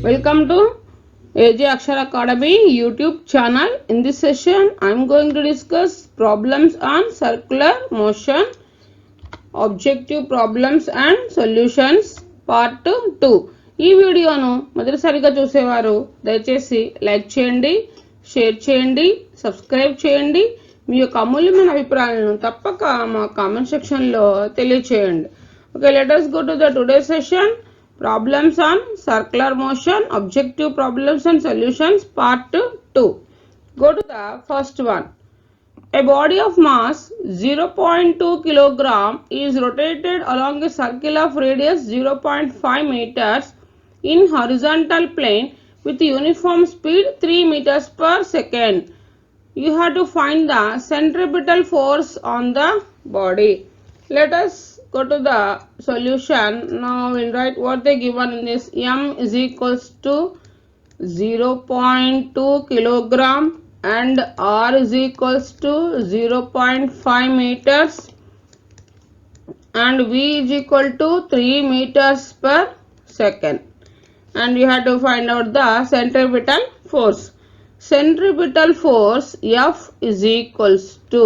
Welcome to AJ Akshar Academy YouTube channel. In this session, I am going to discuss problems on circular motion, objective problems and solutions part 2. ఈ వీడియోను మొదటిసారిగా చూసేవారు దయచేసి like చేయండి, share చేయండి, subscribe చేయండి. మీ యొక్క అమూల్యమైన అభిప్రాయాలను తప్పక మా కామెంట్ సెక్షన్లో తెలియచేయండి. Okay, let us go to the today's session. Problems on circular motion, objective problems and solutions part 2. Go to the first one. A body of mass 0.2 kilogram is rotated along a circle of radius 0.5 meters in horizontal plane with uniform speed 3 meters per second. You have to find the centripetal force on the body. Let us go to the solution. Now we'll write what they given in this. M is equals to 0.2 kilogram and R is equals to 0.5 meters and V is equal to 3 meters per second. And you have to find out the centripetal force. Centripetal force F is equals to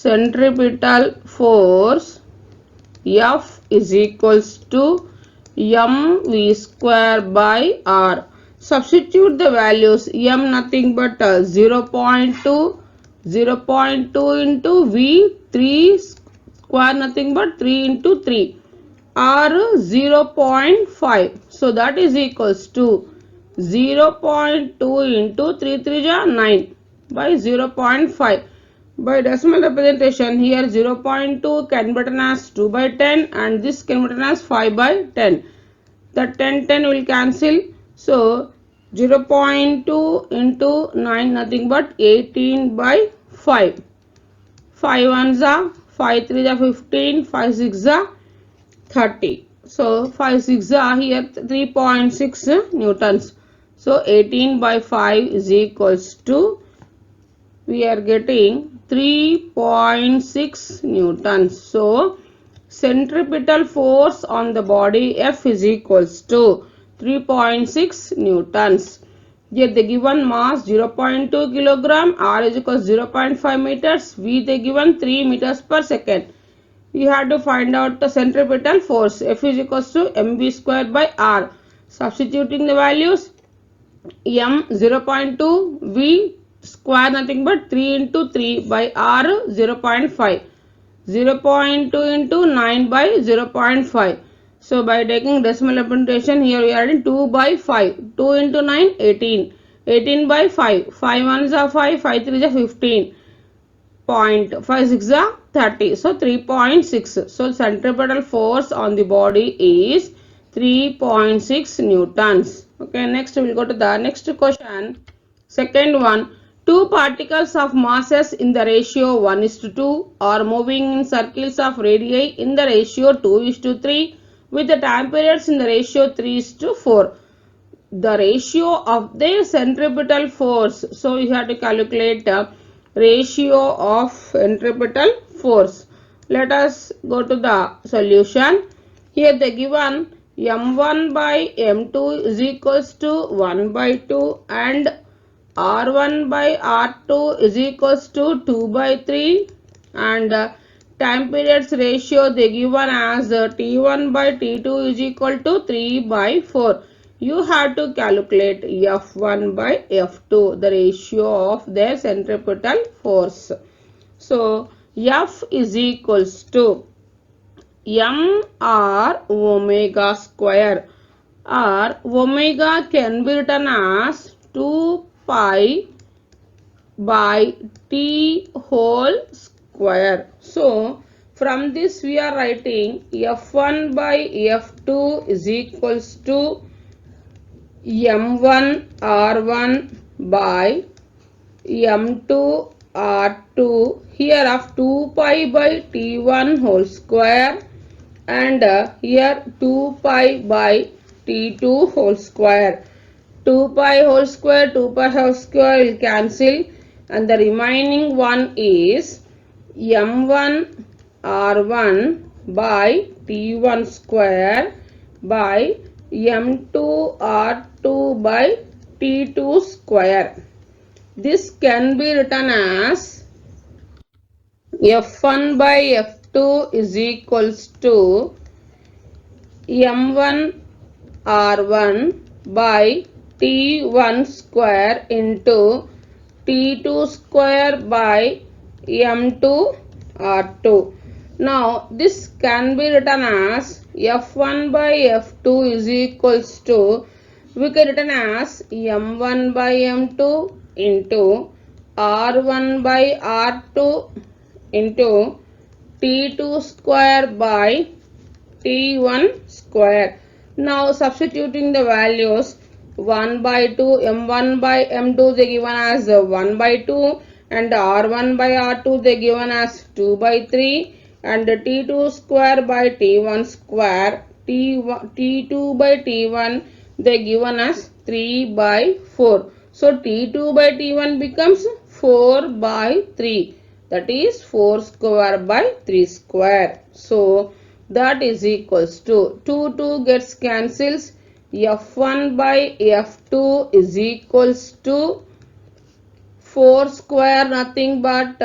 centripetal force F is equals to mv square by R. Substitute the values. M nothing but 0.2 into V, 3 square nothing but 3 into 3. R 0.5. So that is equals to 0.2 into 3 3 ja 9 by 0.5. By decimal representation, here 0.2 can be written as 2 by 10 and this can be written as 5 by 10. The 10 will cancel. So 0.2 into 9 nothing but 18 by 5. 5 ones are 5 3 are 15, 5 6 are 30. So 5 6 are here 3.6 newtons. So 18 by 5 is equals to, we are getting 3.6 newtons. So centripetal force on the body F is equals to 3.6 newtons. Here the given mass 0.2 kilogram, R is equals 0.5 meters, V they given 3 meters per second. You have to find out the centripetal force. F is equals to mv square by R. Substituting the values, m 0.2, V square nothing but 3 into 3 by R 0.5. 0.2 into 9 by 0.5. So by taking decimal representation, here we are adding 2 by 5. 2 into 9, 18. 18 by 5. 5 ones are 5, 5 3 are 15. 0.56 are 30. So 3.6. So centripetal force on the body is 3.6 newtons. Okay, next we will go to the next question. Second one. Two particles of masses in the ratio 1:2 are moving in circles of radii in the ratio 2:3 with the time periods in the ratio 3:4. The ratio of their centripetal force. So you have to calculate the ratio of centripetal force. Let us go to the solution. Here the given m1 by m2 is equals to 1 by 2 and R1 by R2 is equals to 2 by 3 and time periods ratio they given as T1 by T2 is equal to 3 by 4. You have to calculate F1 by F2, the ratio of their centripetal force. So F is equals to mr omega square, or omega can be written as 2 pi by t whole square. So from this we are writing F1 by F2 is equals to m1 r1 by m2 r2, here of 2 pi by t1 whole square and here 2 pi by t2 whole square. 2 pi whole square, 2 pi whole square will cancel and the remaining one is m1 r1 by t1 square by m2 r2 by t2 square. This can be written as f1 by f2 is equals to m1 r1 by t1 square into t2 square by m2 r2. Now this can be written as f1 by f2 is equals to, we can written as m1 by m2 into r1 by r2 into t2 square by t1 square. Now substituting the values 1 by 2, m1 by m2 they given as 1 by 2 and r1 by r2 they given as 2 by 3 and t2 square by t1 square, t2 by t1 they given as 3 by 4. So t2 by t1 becomes 4 by 3, that is 4 square by 3 square. So that is equals to 2 gets cancels, f1 by f2 is equals to 4 square nothing but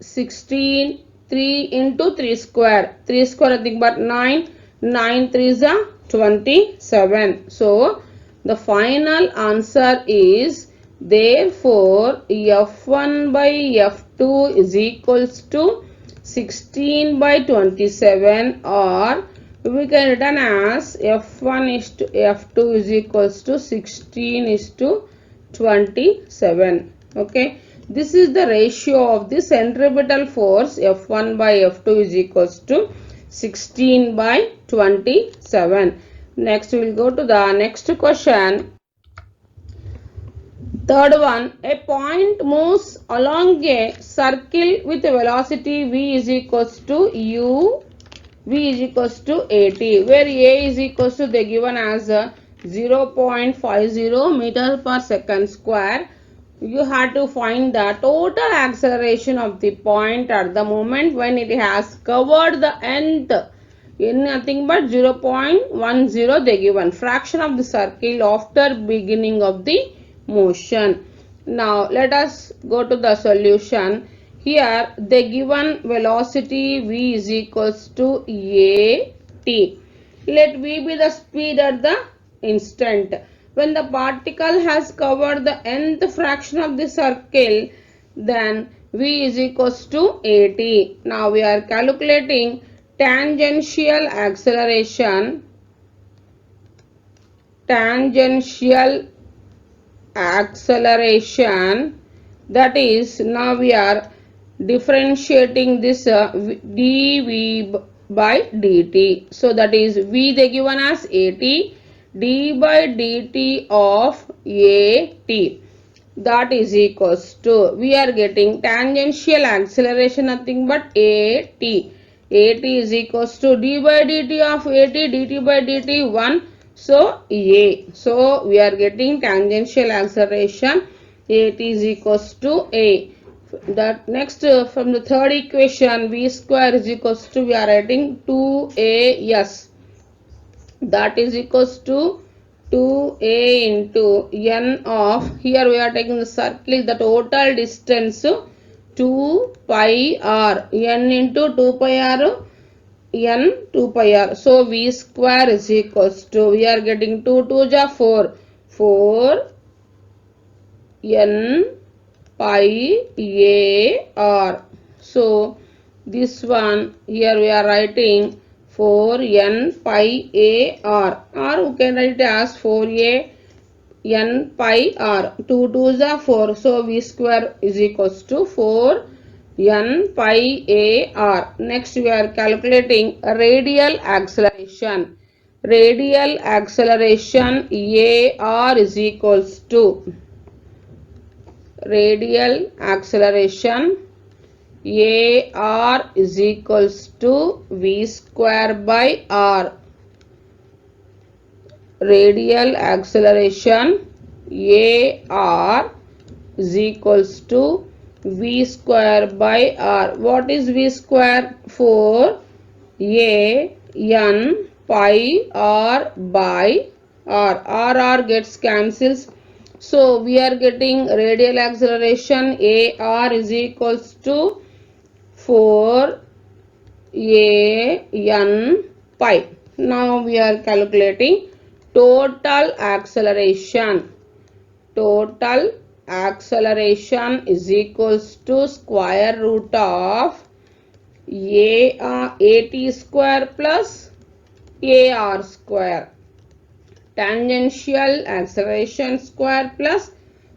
16, 3 into 3 square, 3 square nothing but 9, 9 3s are 27. So the final answer is, therefore f1 by f2 is equals to 16 by 27, or we can written as f1 is to f2 is equals to 16 is to 27. Okay, this is the ratio of the centripetal force f1 by f2 is equals to 16 by 27. Next we will go to the next question. Third one, a point moves along a circle with a velocity v is equals to u, v is equals to at, where a is equals to, they given as 0.50 meter per second square. You have to find the total acceleration of the point at the moment when it has covered the nth in nothing but 0.10 they given fraction of the circle after beginning of the motion. Now let us go to the solution. Here the given velocity v is equals to at. Let v be the speed at the instant when the particle has covered the nth fraction of the circle, then v is equals to at. Now we are calculating tangential acceleration. Tangential acceleration, that is, now we are differentiating this dv by dt. So that is v they given as at, d by dt of at, that is equals to, we are getting tangential acceleration nothing but at. At is equals to d by dt of at, dt by dt 1. So a. So we are getting tangential acceleration at is equals to a. That next from the third equation v square is equals to, we are writing 2as, that is equals to 2a into n of, here we are taking the circle, the total distance 2 pi r, n into 2 pi r, n 2 pi r. So v square is equals to, we are getting 2 2 ja 4, 4 n pi a r. So this one here we are writing 4 n pi a r, or we can write it as 4a n pi r. 2 2s are 4, so v square is equals to 4 n pi a r. Next we are calculating radial acceleration. Radial acceleration a r is equals to, radial acceleration a r is equals to v square by r. Radial acceleration a r is equals to v square by r. What is v square? 4 a n pi r by r gets cancels. So we are getting radial acceleration ar is equals to 4 a n pi. Now we are calculating total acceleration. Total acceleration is equals to square root of at square plus ar square. Tangential acceleration square plus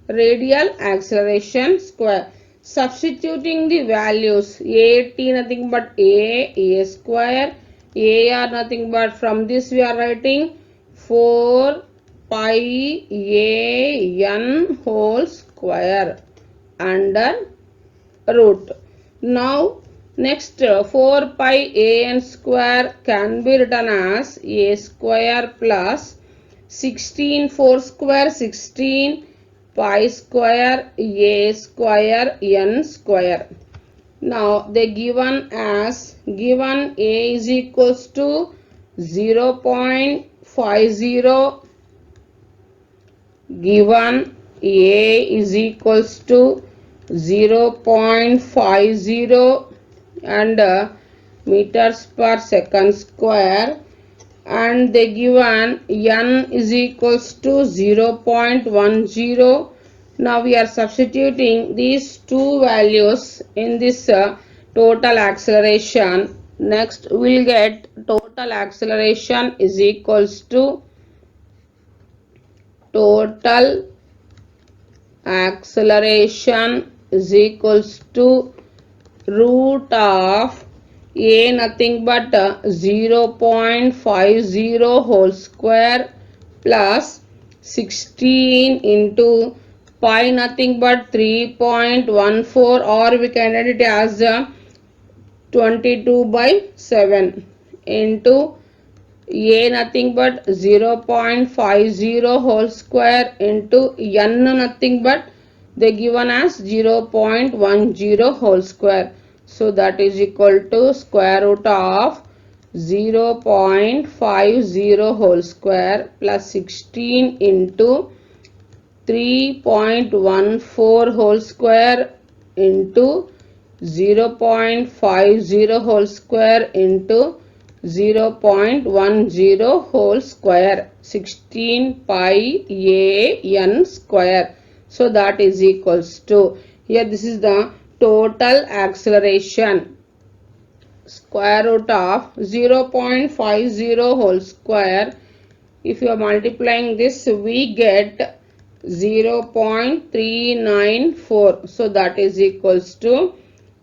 radial acceleration square. Substituting the values, at nothing but a square, ar nothing but, from this we are writing 4 pi a n whole square under root. Now next 4 pi a n square can be written as a square plus 16 4 square 16 pi square a square n square. Now they given as, given a is equals to 0.50, given a is equals to 0.50 and meters per second square, and they given n is equals to 0.10. Now we are substituting these two values in this total acceleration. Next we will get total acceleration is equals to total acceleration is equals to root of a nothing but 0.50 whole square plus 16 into pi nothing but 3.14, or we can write it as 22/7 into a nothing but 0.50 whole square into n nothing but they given as 0.10 whole square. So that is equal to square root of 0.50 whole square plus 16 into 3.14 whole square into 0.50 whole square into 0.10 whole square, 16 pi a n square. So that is equals to, here this is the total acceleration, square root of 0.50 whole square. If you are multiplying this, we get 0.394. So that is equals to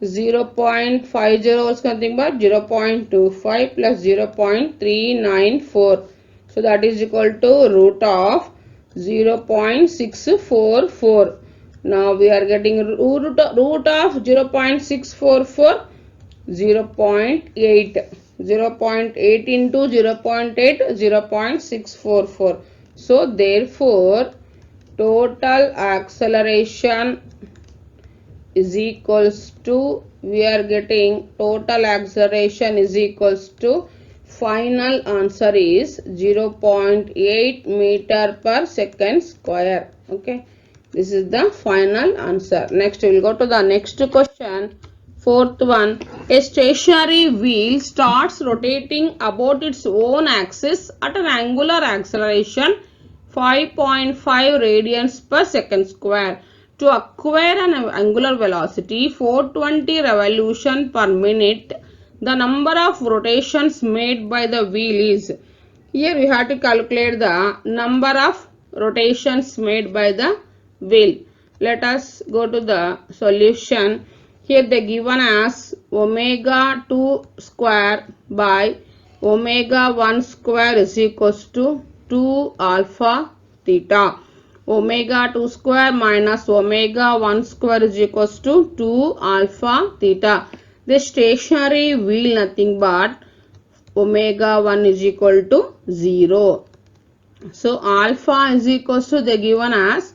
0.50 is nothing but 0.25 plus 0.394. So that is equal to root of 0.644. Now we are getting root of 0.644, 0.8. 0.8 into 0.8, 0.644. So therefore total acceleration is equals to, we are getting total acceleration is equals to, final answer is 0.8 meter per second square. Okay, this is the final answer. Next we will go to the next question. Fourth one, a stationary wheel starts rotating about its own axis at an angular acceleration 5.5 radians per second square. To acquire an angular velocity 420 revolution per minute, the number of rotations made by the wheel is. Here we have to calculate the number of rotations made by the wheel. Let us go to the solution. Here they given as omega 2 square by omega 1 square is equals to 2 alpha theta. Omega 2 square minus omega 1 square is equals to 2 alpha theta. The stationary wheel nothing but omega 1 is equal to 0. So alpha is equals to, they given as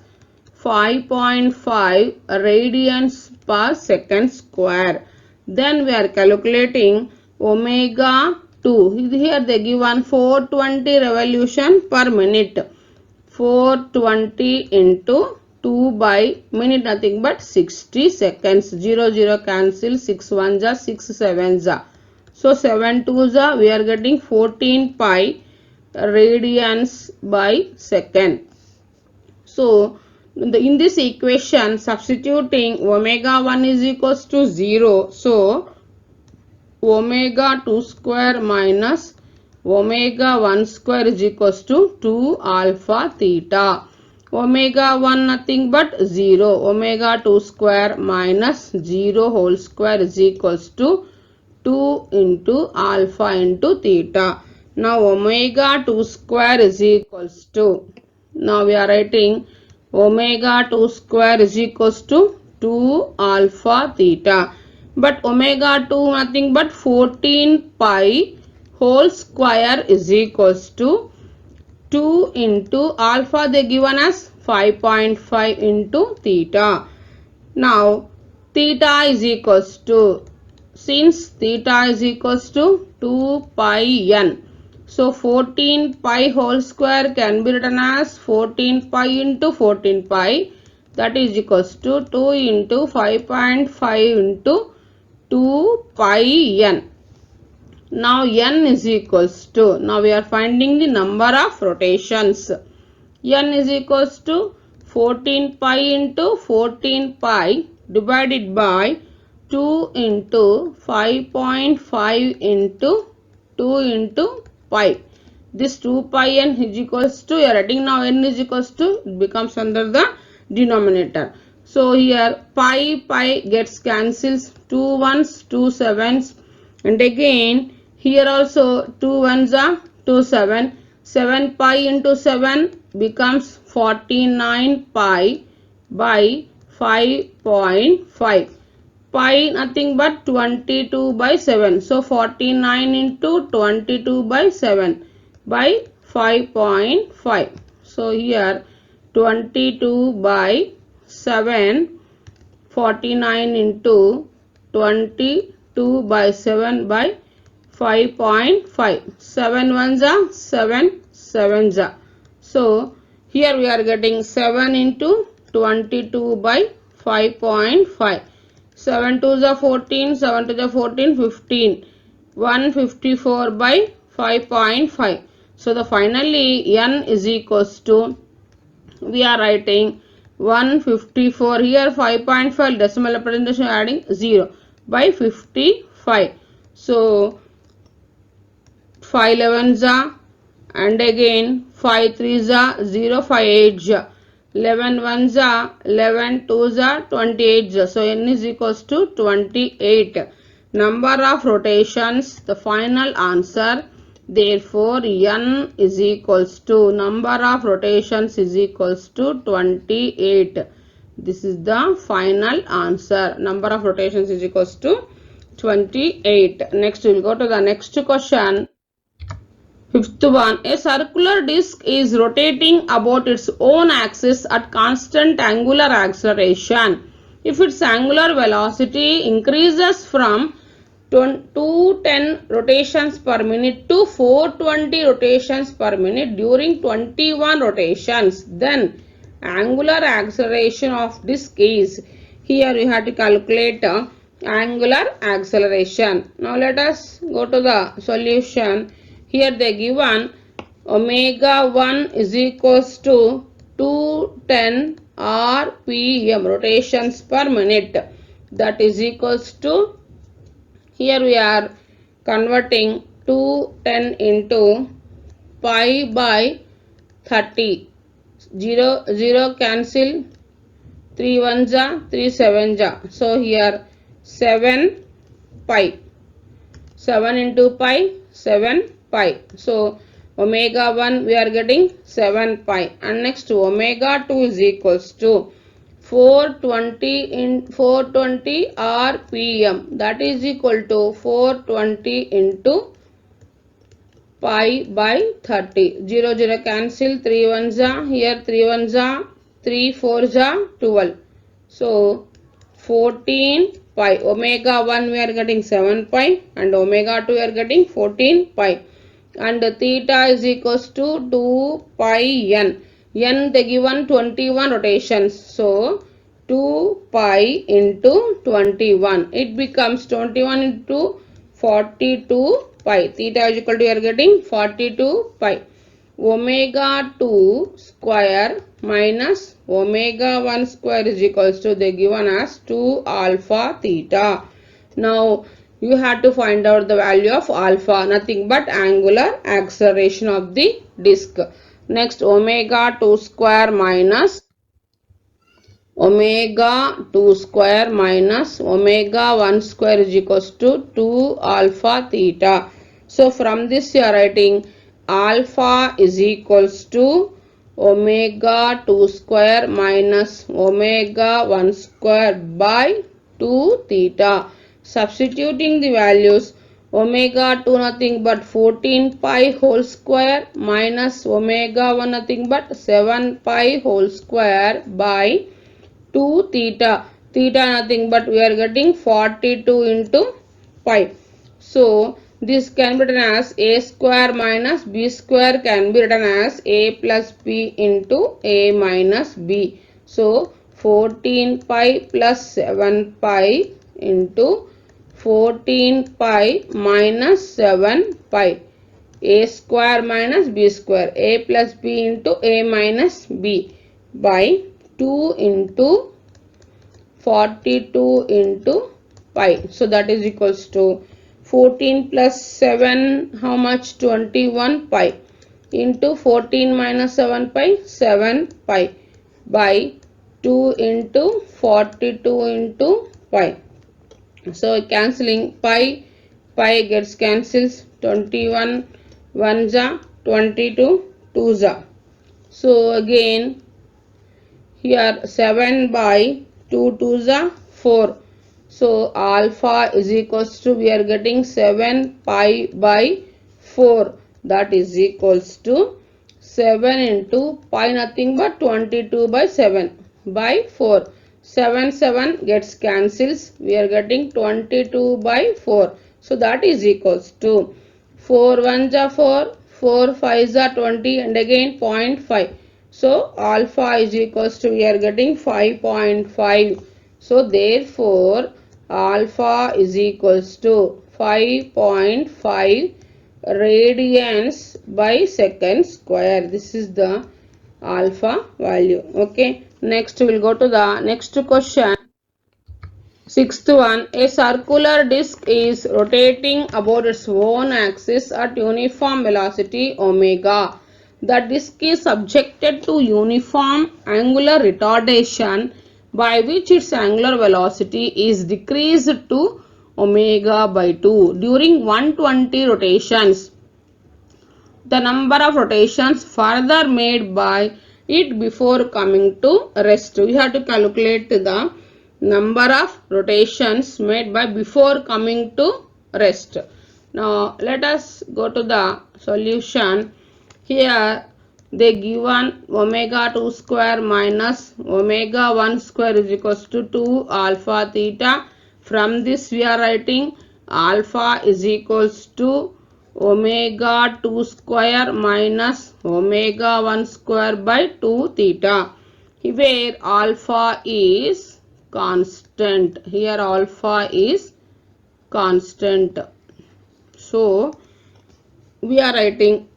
5.5 radians per second square. Then we are calculating omega 2. Here they given 420 revolution per minute. 420 into 2 by minute, nothing but 60 seconds. 0 0 cancel, 6 1 ja, 6 7 ja. So 7 2 ja, we are getting 14 pi radians by second. So in this equation, substituting omega 1 is equals to 0. So omega 2 square minus omega 1 square is equals to 2 alpha theta. Omega 1 nothing but 0. Omega 2 square minus 0 whole square is equals to 2 into alpha into theta. Now omega 2 square is equals to, now we are writing omega 2 square is equals to 2 alpha theta. But omega 2 nothing but 14 pi whole square is equals to 2 into alpha they given us 5.5 into theta. Now theta is equals to, since theta is equals to 2 pi n, so 14 pi whole square can be written as 14 pi into 14 pi, that is equals to 2 into 5.5 into 2 pi n. Now n is equals to, now we are finding the number of rotations. N is equals to 14 pi into 14 pi divided by 2 into 5.5 into 2 into pi. This 2 pi n is equals to, you are writing now n is equals to, it becomes under the denominator. So here pi gets cancels, 2 ones, 2 sevens, and again here also 2 ones are 2 7. 7 pi into 7 becomes 49 pi by 5.5. Pi nothing but 22 by 7. So 49 into 22 by 7 by 5.5. So here 22 by 7, 49 into 22 by 7 by 5.5. 7 ones are 7 sevens are. So here we are getting 7 into 22 by 5.5. 7 2s are 14, 7 2s are 14, 15. 154 by 5.5. So the finally n is equals to, we are writing 154, here 5.5 decimal representation adding 0 by 55. So 5 11s are, and again 5 3s are 0, 5 8s are, 11 1s are, 11 2s are 28. So n is equals to 28. Number of rotations, the final answer. Therefore n is equals to, number of rotations is equals to 28. This is the final answer. Number of rotations is equals to 28. Next we will go to the next question. Fifth one, a circular disc is rotating about its own axis at constant angular acceleration. If its angular velocity increases from 210 rotations per minute to 420 rotations per minute during 21 rotations, then angular acceleration of disc is, here we have to calculate angular acceleration. Now let us go to the solution. Here they given omega 1 is equals to 210 rpm rotations per minute, that is equals to, here we are converting 210 into pi by 30. 0 0 cancel, 3 1s are 3 7s are. So here 7 pi, 7 into pi, 7 pi. So omega 1 we are getting 7 pi, and next omega 2 is equals to 420 in 420 rpm, that is equal to 420 into pi by 30. 0 0 cancel, 3 1s are, here 3 1s are, 3 4s are 12. So 14 pi. Omega 1 we are getting 7 pi and omega 2 we are getting 14 pi. And theta is equals to 2 pi n. N they given 21 rotations. So 2 pi into 21. It becomes 21 into 42 pi. Theta is equal to, you are getting 42 pi. Omega 2 square minus omega 1 square is equals to, they given as 2 alpha theta. Now you have to find out the value of alpha, nothing but angular acceleration of the disk. Next, omega 2 square minus omega 2 square minus omega 1 square is equals to 2 alpha theta. So from this you are writing alpha is equals to omega 2 square minus omega 1 square by 2 theta. Substituting the values, omega 2 nothing but 14 pi whole square minus omega 1 nothing but 7 pi whole square by 2 theta. Theta nothing but we are getting 42 into pi. So this can be written as a square minus b square can be written as a plus b into a minus b. So 14 pi plus 7 pi into 14 pi minus 7 pi. A square minus b square, a plus b into a minus b by 2 into 42 into pi. So that is equals to 14 plus 7, how much? 21 pi into 14 minus 7 pi, 7 pi by 2 into 42 into pi. So cancelling pi, pi gets cancels, 21 1 za, 22 2 za. So again here 7 by 2 2 za 4. So alpha is equals to, we are getting 7 pi by 4, that is equals to 7 into pi nothing but 22 by 7 by 4. 7 7 gets cancels, we are getting 22 by 4. So that is equals to 4 1 ja 4, 4 5 ja 20 and again 0.5. So alpha is equals to, we are getting 5.5. So therefore alpha is equals to 5.5 radians by second square. This is the alpha value. Okay. Next we will go to the next question. Sixth one, a circular disc is rotating about its own axis at uniform velocity omega. The disc is subjected to uniform angular retardation by which its angular velocity is decreased to omega by 2 during 120 rotations. The number of rotations further made by it before coming to rest. We have to calculate the number of rotations made by before coming to rest. Now let us go to the solution. Here they given omega 2 square minus omega 1 square is equals to 2 alpha theta. From this we are writing alpha is equals to omega 2 square minus omega 1 square by 2 theta, where alpha is constant. Here alpha is constant. So we are writing,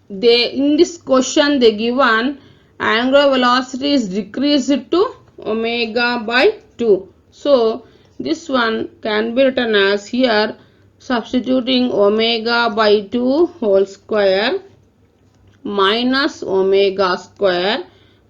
they in this question they given angular velocity is decreased to omega by 2. So this one can be written as, here substituting omega by 2 whole square minus omega square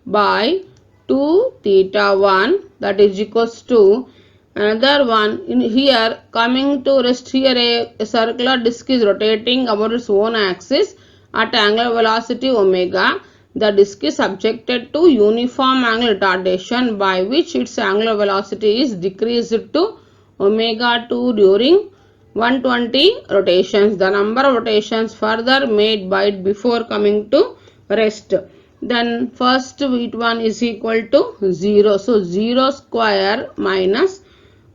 by 2 theta 1, that is equals to another one. In here coming to rest, here a circular disc is rotating about its own axis at angular velocity omega. The disc is subjected to uniform angular retardation by which its angular velocity is decreased to omega 2 during 120 rotations. The number of rotations further made by it before coming to rest. Then first one is equal to 0. So 0 square minus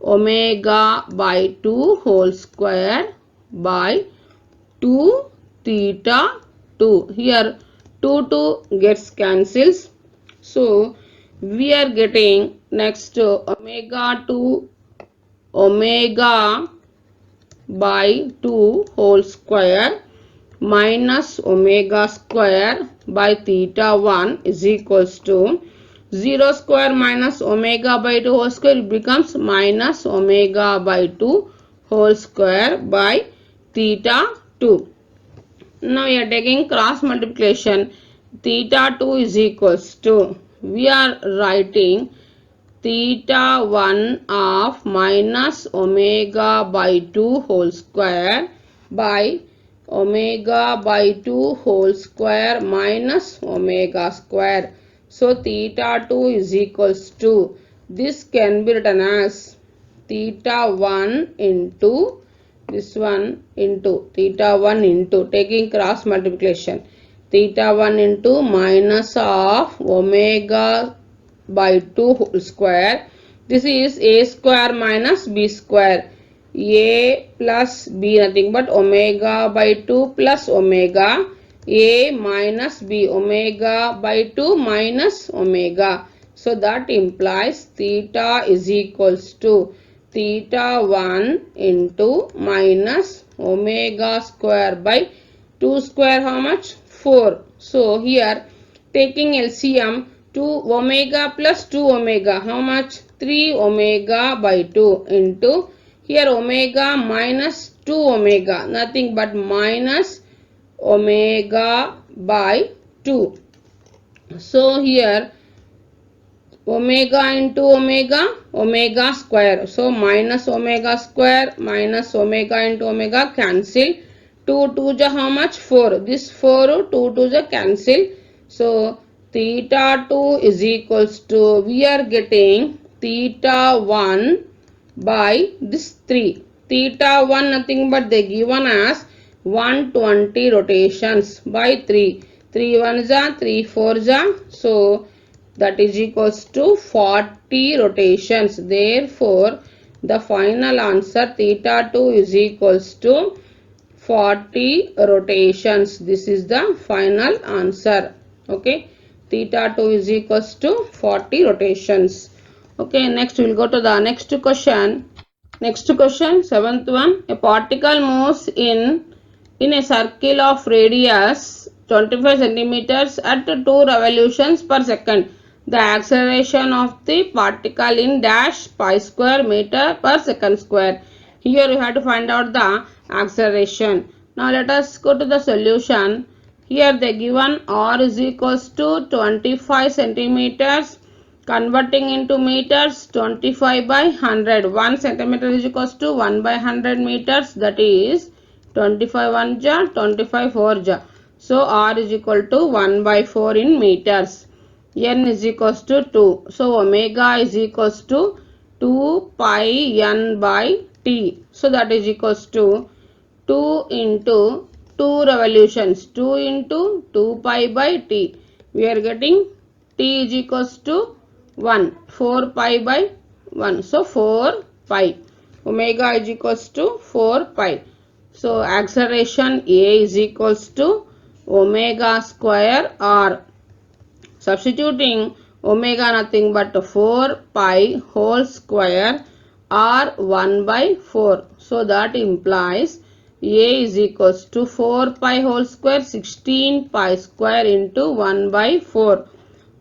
omega by 2 whole square by 2 theta 2. Here 2 gets cancels. So we are getting next omega 2 omega by 2 whole square minus omega square by theta 1 is equals to 0 square minus omega by 2 whole square becomes minus omega by 2 whole square by theta 2. Now we are taking cross multiplication. Theta 2 is equals to, we are writing theta 1 of minus omega by 2 whole square by omega by 2 whole square minus omega square. So theta 2 is equals to, this can be written as theta 1 into this one into theta 1 into, taking cross multiplication, theta 1 into minus of omega by 2 whole square. This is a square minus b square. A plus b nothing but omega by 2 plus omega. A minus b, omega by 2 minus omega. So that implies theta is equals to theta 1 into minus omega square by 2 square how much? 4. So here taking LCM, 2 omega plus 2 omega how much? 3 omega by 2 into, here omega minus 2 omega nothing but minus omega by 2. So here omega into omega, omega square. So minus omega square minus omega into omega cancel. 2 2 ja how much? 4. This 4 2 2 ja cancel. So theta 2 is equals to, we are getting theta 1 by this 3. Theta 1 nothing but they given as 120 rotations by 3. 3 1 ja, 3 4 ja. So that is equals to 40 rotations. Therefore, the final answer theta 2 is equals to 40 rotations. This is the final answer. Okay. Theta 2 is equals to 40 rotations. Okay. Next we will go to the next question. Next question, 7th one. A particle moves in a circle of radius 25 centimeters at 2 revolutions per second. The acceleration of the particle in dash pi square meter per second square. Here you have to find out the acceleration. Now let us go to the solution. Here they given r is equals to 25 centimeters. Converting into meters, 25 by 100. 1 centimeter is equals to 1 by 100 meters. That is 25 1 ja, 25 4 ja. So r is equal to 1 by 4 in meters. N is equals to 2. So omega is equals to 2 pi n by t. So that is equals to 2 into 2 revolutions. 2 into 2 pi by t. We are getting t is equals to 1. 4 pi by 1. So 4 pi. Omega is equals to 4 pi. So acceleration A is equals to omega square r. Substituting omega nothing but 4 pi whole square r 1 by 4. So that implies A is equals to 4 pi whole square 16 pi square into 1 by 4.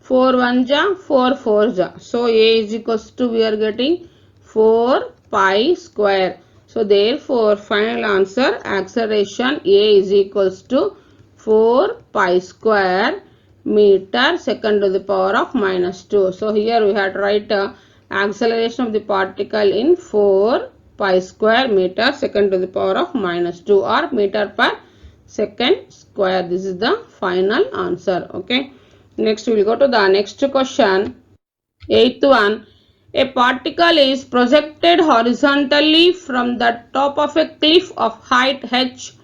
4 1 ja, 4 4 ja. So A is equals to, we are getting 4 pi square. So therefore final answer acceleration A is equals to 4 pi square meter second to the power of minus 2. So here we have to write acceleration of the particle in 4 pi square meter second to the power of minus 2 or meter per second square. This is the final answer. Okay. Next we will go to the next question. 8th one. A particle is projected horizontally from the top of a cliff of height h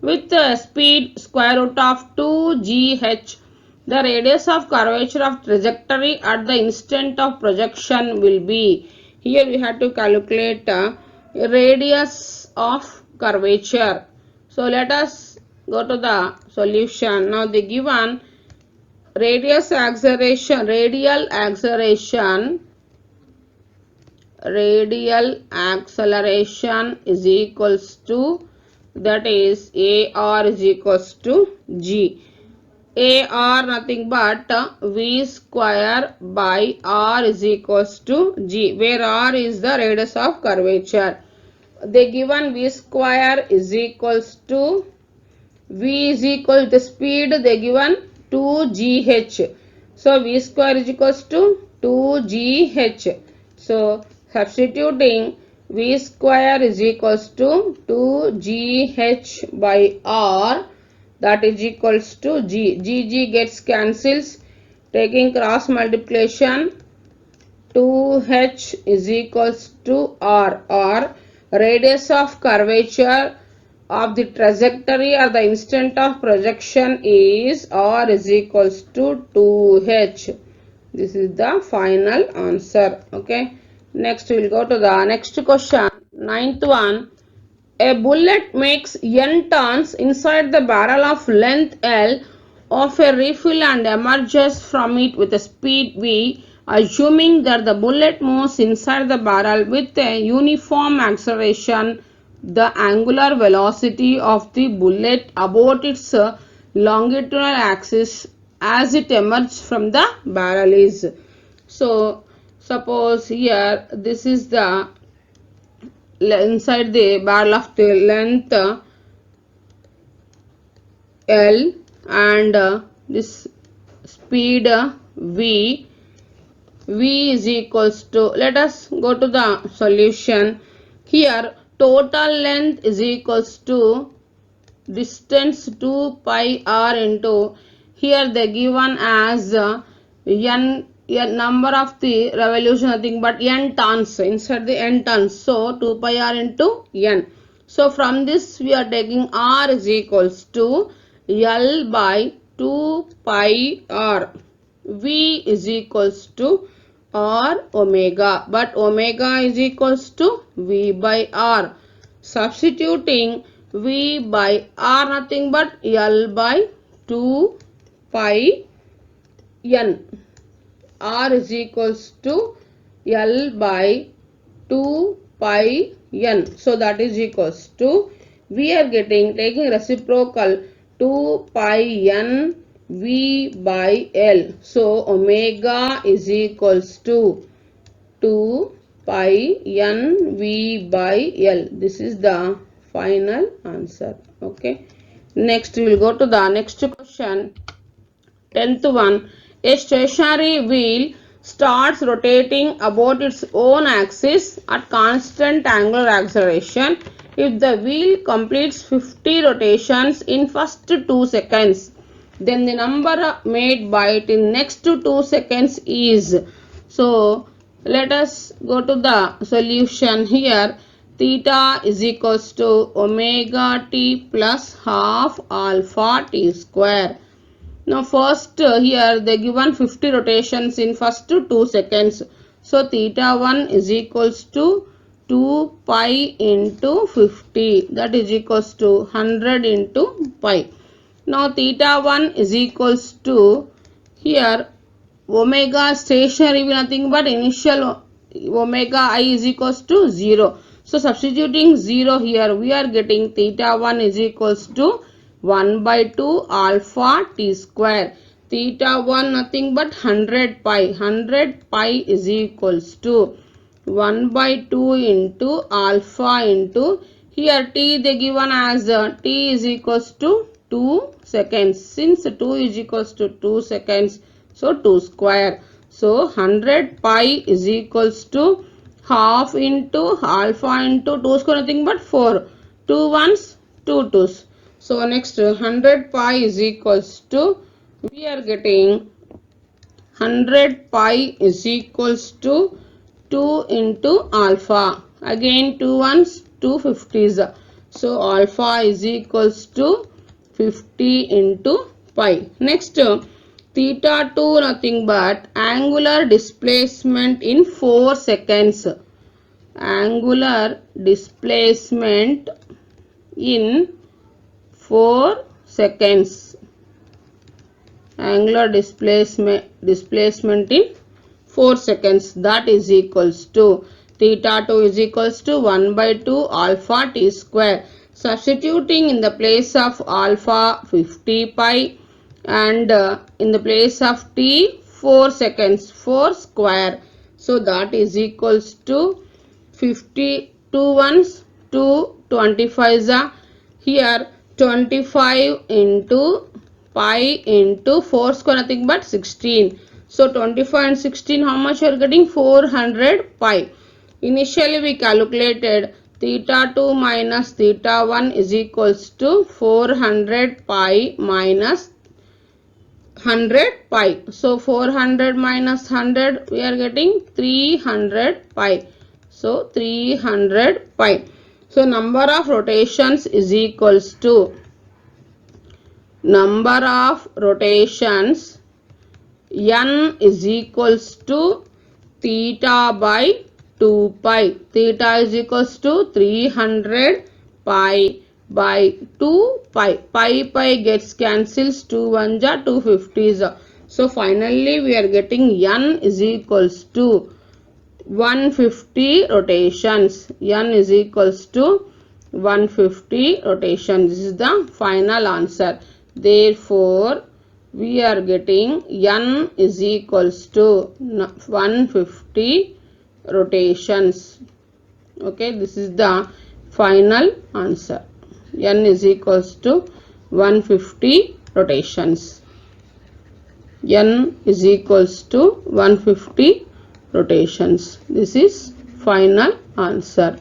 with a speed square root of 2gh. The radius of curvature of trajectory at the instant of projection will be. Here we have to calculate radius of curvature. So let us go to the solution. Now the given radial acceleration is equals to, that is AR is equals to G. AR nothing but V square by R is equals to G, where R is the radius of curvature. They given V square is equals to, V is equal to the speed they given 2gh. So V square is equals to 2gh. So substituting V square is equals to 2gh by R, that is equals to G. G gets cancels. Taking cross multiplication, 2h is equals to R, or radius of curvature of the trajectory or the instant of projection is R is equals to 2h. This is the final answer. Okay. Next we will go to the next question. Ninth one. A bullet makes n turns inside the barrel of length L of a rifle and emerges from it with a speed v. Assuming that the bullet moves inside the barrel with a uniform acceleration, the angular velocity of the bullet about its longitudinal axis as it emerges from the barrel is. So suppose here this is the inside the barrel of the length L and this speed V is equals to, let us go to the solution. Here total length is equals to distance 2 pi r into, here they given as n number of the revolution nothing but n turns, inside the n turns, so 2 pi r into n. So from this we are taking r is equals to L by 2 pi r. V is equals to R omega, but omega is equals to V by R. Substituting V by R nothing but L by 2 pi n. R is equals to L by 2 pi n. So that is equals to, we are getting, taking reciprocal, 2 pi n V by L. So omega is equals to 2 pi n V by L. This is the final answer. Okay. Next we will go to the next question. 10th one. A stationary wheel starts rotating about its own axis at constant angular acceleration. If the wheel completes 50 rotations in first 2 seconds, then the number made by it in next 2 seconds is. So let us go to the solution. Here theta is equals to omega t plus half alpha t square. Now first here they given 50 rotations in first 2 seconds. So theta 1 is equals to 2 pi into 50, that is equals to 100 into pi. Now theta 1 is equals to, here omega stationary will nothing but initial omega I is equals to 0. So substituting 0 here, we are getting theta 1 is equals to 1 by 2 alpha t square. Theta 1 nothing but 100 pi. 100 pi is equals to 1 by 2 into alpha into, here t they given as t is equals to 2 seconds. Since 2 is equals to 2 seconds, so 2 square. So 100 pi is equals to half into alpha into 2 square nothing but 4. 2 ones, 2 twos. So next 100 pi is equals to, we are getting 100 pi is equals to 2 into alpha. Again 2 ones, 2 50s. So alpha is equals to 50 into pi. Next theta 2 nothing but angular displacement in 4 seconds. angular displacement in 4 seconds. Angular displacement in 4 seconds, that is equals to theta 2 is equals to 1 by 2 alpha t square. Substituting in the place of alpha 50 pi and in the place of t 4 seconds, 4 square. So that is equals to 50, 2 ones, 2, 25 here 25 into pi into 4 square nothing but 16. So 25 and 16 how much you are getting? 400 pi. Initially we calculated theta 2 minus theta 1 is equals to 400 pi minus 100 pi. So 400 minus 100 we are getting 300 pi. So 300 pi. So number of rotations is equals to number of rotations n is equals to theta by 2 pi. Theta is equals to 300 pi by 2 pi. Pi gets cancels, 2 1s are 250s. So finally we are getting n is equals to 150 rotations. N is equals to 150 rotations. This is the final answer. Therefore, we are getting n is equals to 150 rotations. Okay, this is the final answer. N is equals to 150 rotations. N is equals to 150 rotations. This is final answer.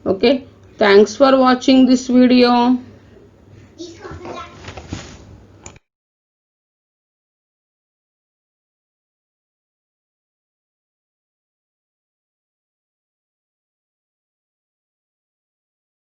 Okay, thanks for watching this video.